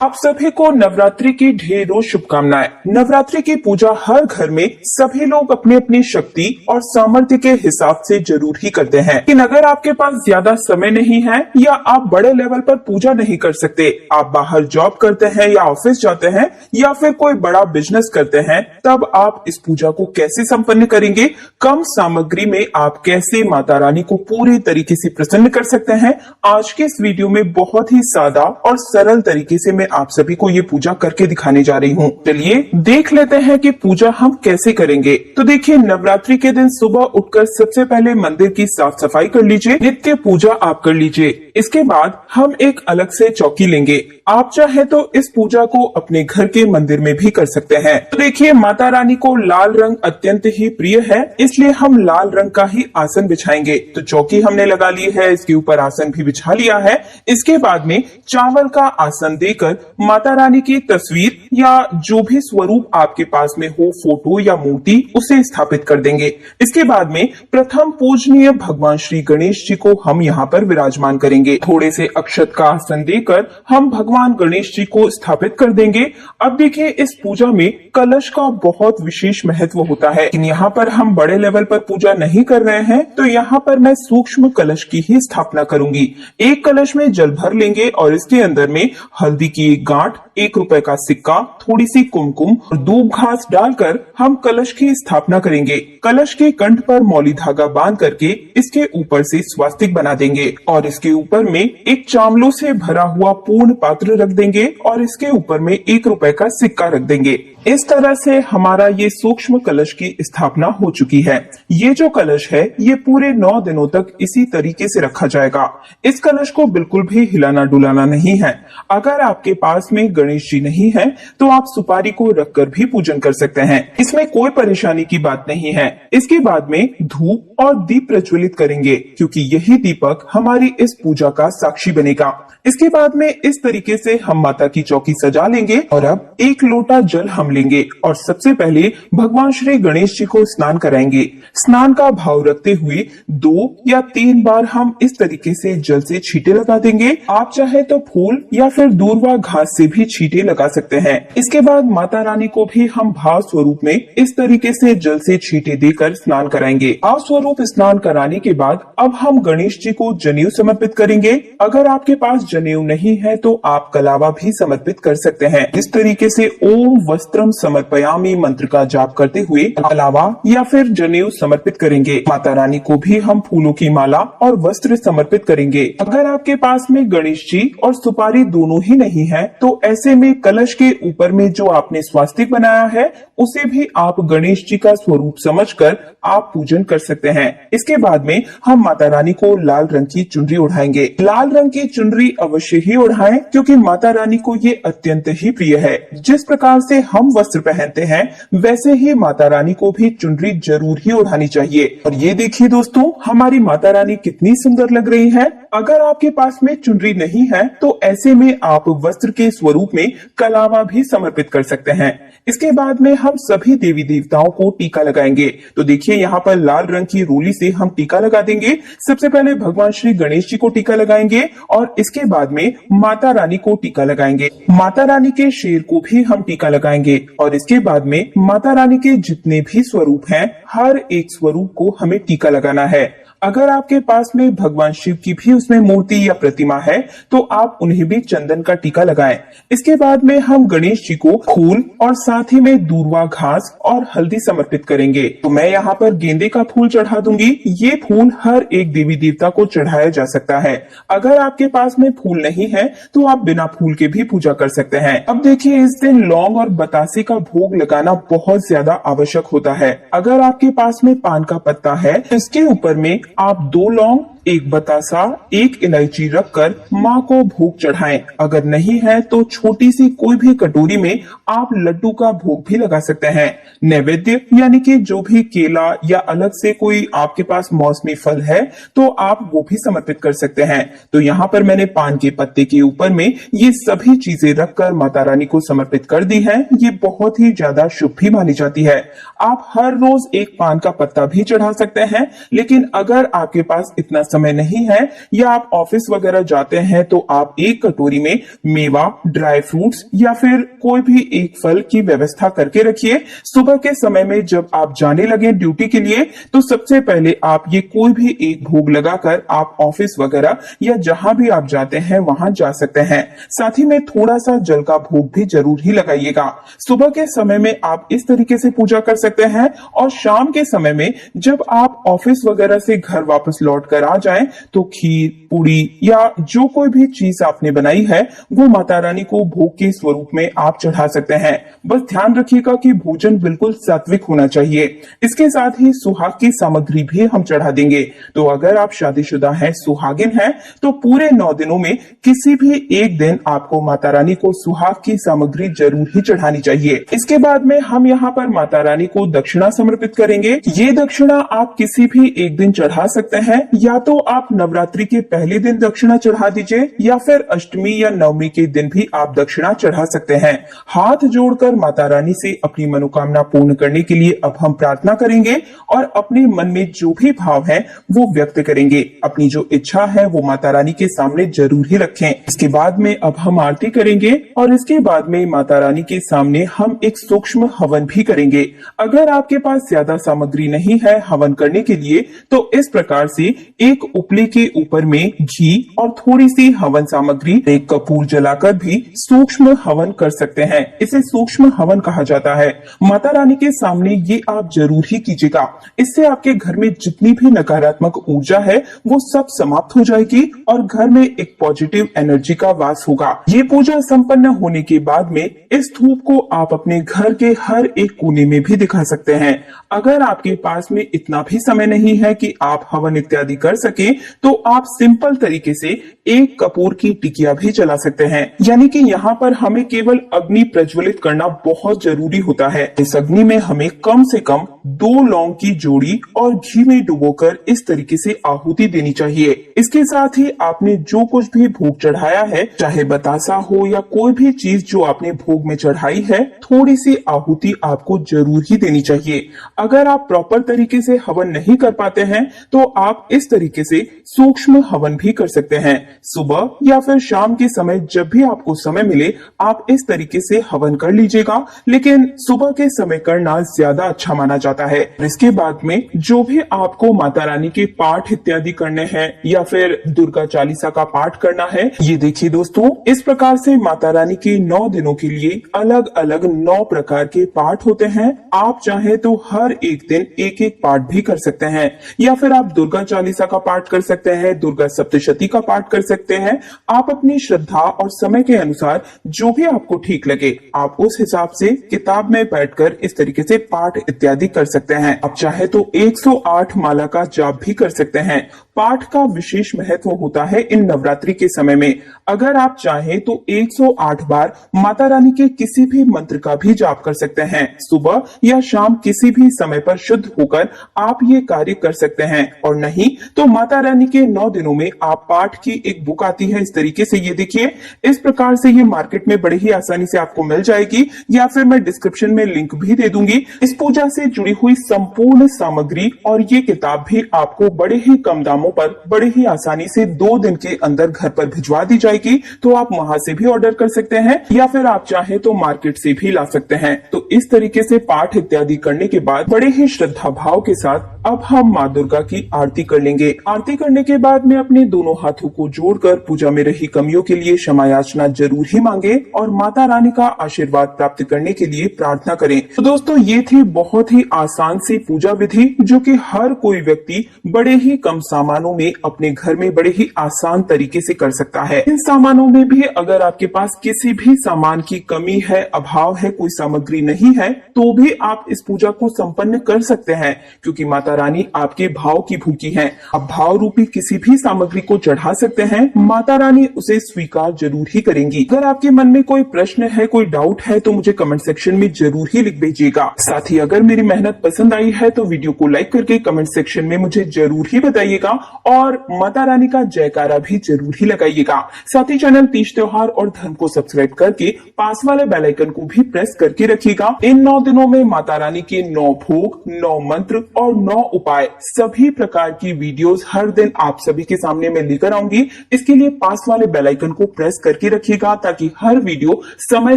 आप सभी को नवरात्रि की ढेरों शुभकामनाएं। नवरात्रि की पूजा हर घर में सभी लोग अपनी अपनी शक्ति और सामर्थ्य के हिसाब से जरूर ही करते हैं। लेकिन अगर आपके पास ज्यादा समय नहीं है या आप बड़े लेवल पर पूजा नहीं कर सकते, आप बाहर जॉब करते हैं या ऑफिस जाते हैं या फिर कोई बड़ा बिजनेस करते हैं, तब आप इस पूजा को कैसे संपन्न करेंगे? कम सामग्री में आप कैसे माता रानी को पूरी तरीके से प्रसन्न कर सकते हैं? आज के इस वीडियो में बहुत ही सादा और सरल तरीके से मैं आप सभी को ये पूजा करके दिखाने जा रही हूँ। चलिए देख लेते हैं कि पूजा हम कैसे करेंगे। तो देखिए, नवरात्रि के दिन सुबह उठकर सबसे पहले मंदिर की साफ सफाई कर लीजिए, नित्य पूजा आप कर लीजिए। इसके बाद हम एक अलग से चौकी लेंगे। आप चाहे तो इस पूजा को अपने घर के मंदिर में भी कर सकते हैं। तो देखिए, माता रानी को लाल रंग अत्यंत ही प्रिय है, इसलिए हम लाल रंग का ही आसन बिछाएंगे। तो चौकी हमने लगा ली है, इसके ऊपर आसन भी बिछा लिया है। इसके बाद में चावल का आसन देकर माता रानी की तस्वीर या जो भी स्वरूप आपके पास में हो, फोटो या मूर्ति, उसे स्थापित कर देंगे। इसके बाद में प्रथम पूजनीय भगवान श्री गणेश जी को हम यहाँ पर विराजमान करेंगे। थोड़े से अक्षत का आसन देकर हम भगवान गणेश जी को स्थापित कर देंगे। अब देखिए, इस पूजा में कलश का बहुत विशेष महत्व होता है, लेकिन यहाँ पर हम बड़े लेवल पर पूजा नहीं कर रहे हैं, तो यहाँ पर मैं सूक्ष्म कलश की ही स्थापना करूंगी। एक कलश में जल भर लेंगे और इसके अंदर में हल्दी की एक गांठ, ₹1 का सिक्का, थोड़ी सी कुमकुम और दूब घास डालकर हम कलश की स्थापना करेंगे। कलश के कंठ पर मौली धागा बांध करके इसके ऊपर से स्वास्तिक बना देंगे और इसके ऊपर में एक चावलों से भरा हुआ पूर्ण पात्र रख देंगे और इसके ऊपर में ₹1 का सिक्का रख देंगे। इस तरह से हमारा ये सूक्ष्म कलश की स्थापना हो चुकी है। ये जो कलश है, ये पूरे 9 दिनों तक इसी तरीके से रखा जाएगा। इस कलश को बिल्कुल भी हिलाना डुलाना नहीं है। अगर आपके पास में गणेश जी नहीं है तो आप सुपारी को रखकर भी पूजन कर सकते हैं, इसमें कोई परेशानी की बात नहीं है। इसके बाद में धूप और दीप प्रज्वलित करेंगे, क्योंकि यही दीपक हमारी इस पूजा का साक्षी बनेगा। इसके बाद में इस तरीके से हम माता की चौकी सजा लेंगे और अब 1 लोटा जल हम लेंगे और सबसे पहले भगवान श्री गणेश जी को स्नान कराएंगे। स्नान का भाव रखते हुए 2 या 3 बार हम इस तरीके से जल से छींटे लगा देंगे। आप चाहे तो फूल या फिर दूर्वा घास से भी छींटे लगा सकते हैं। इसके बाद माता रानी को भी हम भाव स्वरूप में इस तरीके से जल से छींटे देकर स्नान कराएंगे। भाव स्वरूप स्नान कराने के बाद अब हम गणेश जी को जनेऊ समर्पित करेंगे। अगर आपके पास जनेऊ नहीं है तो आप कलावा भी समर्पित कर सकते हैं। इस तरीके से ओम वस्त्रम समर्पयामि मंत्र का जाप करते हुए कलावा या फिर जनेऊ समर्पित करेंगे। माता रानी को भी हम फूलों की माला और वस्त्र समर्पित करेंगे। अगर आपके पास में गणेश जी और सुपारी दोनों ही नहीं है तो ऐसे में कलश के ऊपर में जो आपने स्वास्तिक बनाया है उसे भी आप गणेश जी का स्वरूप समझकर आप पूजन कर सकते हैं। इसके बाद में हम माता रानी को लाल रंग की चुनरी ओढ़ाएंगे। लाल रंग की चुनरी अवश्य ही ओढ़ाएं, क्योंकि माता रानी को ये अत्यंत ही प्रिय है। जिस प्रकार से हम वस्त्र पहनते हैं वैसे ही माता रानी को भी चुनरी जरूर ही ओढ़ानी चाहिए। और ये देखिए दोस्तों, हमारी माता रानी कितनी सुंदर लग रही है। अगर आपके पास में चुनरी नहीं है तो ऐसे में आप वस्त्र के स्वरूप में कलावा भी समर्पित कर सकते हैं। इसके बाद में हम सभी देवी देवताओं को टीका लगाएंगे। तो देखिए, यहाँ पर लाल रंग की रोली से हम टीका लगा देंगे। सबसे पहले भगवान श्री गणेश जी को टीका लगाएंगे और इसके बाद में माता रानी को टीका लगाएंगे। माता रानी के शेर को भी हम टीका लगाएंगे और इसके बाद में माता रानी के जितने भी स्वरूप हैं, हर एक स्वरूप को हमें टीका लगाना है। अगर आपके पास में भगवान शिव की भी उसमें मूर्ति या प्रतिमा है तो आप उन्हें भी चंदन का टीका लगाएं। इसके बाद में हम गणेश जी को फूल और साथ ही में दूर्वा घास और हल्दी समर्पित करेंगे। तो मैं यहाँ पर गेंदे का फूल चढ़ा दूंगी। ये फूल हर एक देवी देवता को चढ़ाया जा सकता है। अगर आपके पास में फूल नहीं है तो आप बिना फूल के भी पूजा कर सकते हैं। अब देखिए, इस दिन लौंग और बतासे का भोग लगाना बहुत ज्यादा आवश्यक होता है। अगर आपके पास में पान का पत्ता है, इसके ऊपर में आप 2 लौंग, 1 बतासा, 1 इलायची रखकर माँ को भोग चढ़ाएं। अगर नहीं है तो छोटी सी कोई भी कटोरी में आप लड्डू का भोग भी लगा सकते हैं। नैवेद्य यानी कि जो भी केला या अलग से कोई आपके पास मौसमी फल है तो आप वो भी समर्पित कर सकते हैं। तो यहाँ पर मैंने पान के पत्ते के ऊपर में ये सभी चीजें रखकर माता रानी को समर्पित कर दी है। ये बहुत ही ज्यादा शुभ भी मानी जाती है। आप हर रोज 1 पान का पत्ता भी चढ़ा सकते हैं, लेकिन अगर आपके पास इतना समय नहीं है या आप ऑफिस वगैरह जाते हैं तो आप एक कटोरी में मेवा, ड्राई फ्रूट्स या फिर कोई भी एक फल की व्यवस्था करके रखिए। सुबह के समय में जब आप जाने लगे ड्यूटी के लिए तो सबसे पहले आप ये कोई भी एक भोग लगाकर आप ऑफिस वगैरह या जहां भी आप जाते हैं वहां जा सकते हैं। साथ ही में थोड़ा सा जल का भोग भी जरूर ही लगाइएगा। सुबह के समय में आप इस तरीके से पूजा कर सकते हैं और शाम के समय में जब आप ऑफिस वगैरह से घर वापस लौट कर आ जाएं तो खीर, पूरी या जो कोई भी चीज आपने बनाई है वो माता रानी को भोग के स्वरूप में आप चढ़ा सकते हैं। बस ध्यान रखिएगा कि भोजन बिल्कुल सात्विक होना चाहिए। इसके साथ ही सुहाग की सामग्री भी हम चढ़ा देंगे। तो अगर आप शादीशुदा हैं, सुहागिन हैं, तो पूरे 9 दिनों में किसी भी एक दिन आपको माता रानी को सुहाग की सामग्री जरूर ही चढ़ानी चाहिए। इसके बाद में हम यहाँ पर माता रानी को दक्षिणा समर्पित करेंगे। ये दक्षिणा आप किसी भी एक दिन चढ़ा सकते हैं, या तो आप नवरात्रि के पहले दिन दक्षिणा चढ़ा दीजिए या फिर अष्टमी या नवमी के दिन भी आप दक्षिणा चढ़ा सकते हैं। हाथ जोड़कर माता रानी से अपनी मनोकामना पूर्ण करने के लिए अब हम प्रार्थना करेंगे और अपने मन में जो भी भाव है वो व्यक्त करेंगे। अपनी जो इच्छा है वो माता रानी के सामने जरूर ही रखें। इसके बाद में अब हम आरती करेंगे और इसके बाद में माता रानी के सामने हम एक सूक्ष्म हवन भी करेंगे। अगर आपके पास ज्यादा सामग्री नहीं है हवन करने के लिए तो इस प्रकार से एक उपले के ऊपर में घी और थोड़ी सी हवन सामग्री, एक कपूर जलाकर भी सूक्ष्म हवन कर सकते हैं। इसे सूक्ष्म हवन कहा जाता है। माता रानी के सामने ये आप जरूर ही कीजिएगा। इससे आपके घर में जितनी भी नकारात्मक ऊर्जा है वो सब समाप्त हो जाएगी और घर में एक पॉजिटिव एनर्जी का वास होगा। ये पूजा संपन्न होने के बाद में इस धूप को आप अपने घर के हर एक कोने में भी दिखा सकते हैं। अगर आपके पास में इतना भी समय नहीं है कि आप हवन इत्यादि कर सके तो आप सिंपल तरीके से एक कपूर की टिकिया भी जला सकते हैं। यानी कि यहाँ पर हमें केवल अग्नि प्रज्वलित करना बहुत जरूरी होता है। इस अग्नि में हमें कम से कम 2 लौंग की जोड़ी और घी में डुबोकर इस तरीके से आहुति देनी चाहिए। इसके साथ ही आपने जो कुछ भी भोग चढ़ाया है, चाहे बतासा हो या कोई भी चीज जो आपने भोग में चढ़ाई है, थोड़ी सी आहुति आपको जरूर ही देनी चाहिए। अगर आप प्रॉपर तरीके से हवन नहीं कर पाते हैं तो आप इस तरीके से सूक्ष्म हवन भी कर सकते हैं। सुबह या फिर शाम के समय जब भी आपको समय मिले आप इस तरीके से हवन कर लीजिएगा, लेकिन सुबह के समय करना ज्यादा अच्छा माना जाता है। इसके बाद में जो भी आपको माता रानी के पाठ इत्यादि करने हैं या फिर दुर्गा चालीसा का पाठ करना है, ये देखिए दोस्तों, इस प्रकार से माता रानी के 9 दिनों के लिए अलग अलग 9 प्रकार के पाठ होते हैं। आप चाहे तो हर एक दिन एक एक पाठ भी कर सकते हैं, या फिर आप दुर्गा चालीसा का पाठ कर सकते हैं, दुर्गा सप्तशती का पाठ कर सकते हैं। आप अपनी श्रद्धा और समय के अनुसार जो भी आपको ठीक लगे आप उस हिसाब से किताब में बैठकर इस तरीके से पाठ इत्यादि कर सकते हैं। आप चाहे तो 108 माला का जाप भी कर सकते हैं। पाठ का विशेष महत्व होता है इन नवरात्रि के समय में। अगर आप चाहें तो 108 बार माता रानी के किसी भी मंत्र का भी जाप कर सकते हैं। सुबह या शाम किसी भी समय पर शुद्ध होकर आप ये कार्य कर सकते हैं, और नहीं तो माता रानी के 9 दिनों में आप पाठ की एक बुक आती है इस तरीके से, ये देखिए इस प्रकार से ये मार्केट में बड़े ही आसानी से आपको मिल जाएगी, या फिर मैं डिस्क्रिप्शन में लिंक भी दे दूंगी। इस पूजा से जुड़ी हुई संपूर्ण सामग्री और ये किताब भी आपको बड़े ही कम दामों पर बड़े ही आसानी से 2 दिन के अंदर घर पर भिजवा दी जाएगी। तो आप वहां से भी ऑर्डर कर सकते हैं या फिर आप चाहे तो मार्केट से भी ला सकते हैं। तो इस तरीके से पाठ इत्यादि करने के बाद बड़े ही श्रद्धा भाव के साथ अब हम माँ दुर्गा की आरती कर लेंगे। आरती करने के बाद में अपने दोनों हाथों को जोड़कर पूजा में रही कमियों के लिए क्षमा याचना जरूर ही मांगे और माता रानी का आशीर्वाद प्राप्त करने के लिए प्रार्थना करें। तो दोस्तों ये थी बहुत ही आसान सी पूजा विधि जो कि हर कोई व्यक्ति बड़े ही कम सामानों में अपने घर में बड़े ही आसान तरीके से कर सकता है। इन सामानों में भी अगर आपके पास किसी भी सामान की कमी है, अभाव है, कोई सामग्री नहीं है, तो भी आप इस पूजा को संपन्न कर सकते हैं, क्योंकि माता रानी आपके भाव की भूखी हैं। आप भाव रूपी किसी भी सामग्री को चढ़ा सकते हैं, माता रानी उसे स्वीकार जरूर ही करेंगी। अगर आपके मन में कोई प्रश्न है, कोई डाउट है, तो मुझे कमेंट सेक्शन में जरूर ही लिख भेजिएगा। साथ ही अगर मेरी मेहनत पसंद आई है तो वीडियो को लाइक करके कमेंट सेक्शन में मुझे जरूर ही बताइएगा और माता रानी का जयकारा भी जरूर ही लगाइएगा। साथ ही चैनल तीज त्योहार और धर्म को सब्सक्राइब करके पास वाले बेल आइकन को भी प्रेस करके रखिएगा। इन 9 दिनों में माता रानी के 9 भोग, 9 मंत्र और 9 उपाय, सभी प्रकार की वीडियोस हर दिन आप सभी के सामने मैं लेकर आऊंगी। इसके लिए पास वाले बेल आइकन को प्रेस करके रखिएगा ताकि हर वीडियो समय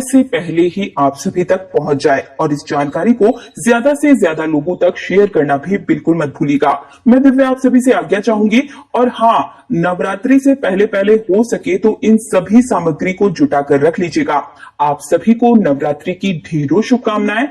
से पहले ही आप सभी तक पहुंच जाए। और इस जानकारी को ज्यादा से ज्यादा लोगों तक शेयर करना भी बिल्कुल मत भूलिएगा। मैं दिव्या आप सभी से आज्ञा चाहूंगी। और हाँ, नवरात्रि से पहले पहले हो सके तो इन सभी सामग्री को जुटा कर रख लीजिएगा। आप सभी को नवरात्रि की ढेरों शुभकामनाएं।